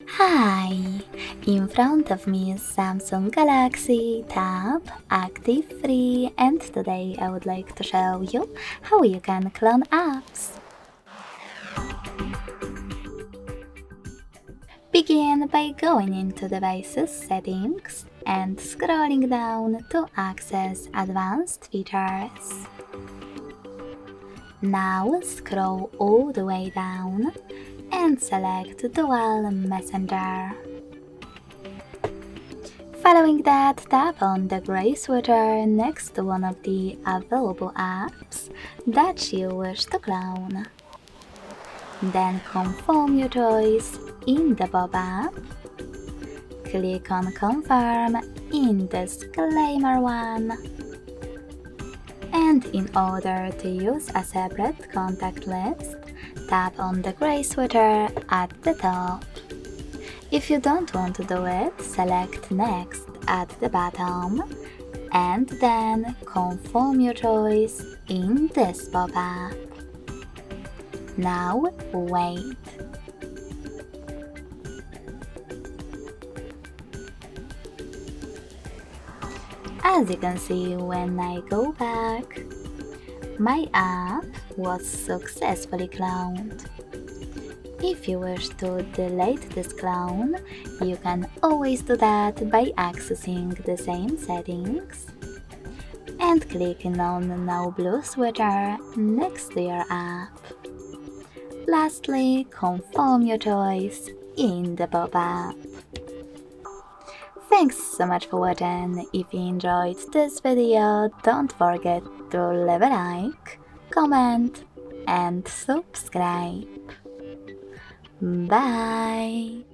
Hi! In front of me is Samsung Galaxy Tab Active3 and today I would like to show you how you can clone apps. Begin by going into Devices Settings and scrolling down to access Advanced Features. Now scroll all the way down and select Dual Messenger. Following that, tap on the gray sweater next to one of the available apps that you wish to clone. Then confirm your choice in the pop-up. Click on Confirm in the disclaimer one. And in order to use a separate contact list, tap on the gray sweater at the top. If you don't want to do it, select Next at the bottom and then confirm your choice in this pop-up. Now wait. As you can see, when I go back, my app was successfully cloned. If you wish to delete this clone, you can always do that by accessing the same settings and clicking on Now Blue Sweater next to your app. Lastly, confirm your choice in the pop-up. Thanks so much for watching. If you enjoyed this video, don't forget to leave a like, comment and subscribe. Bye!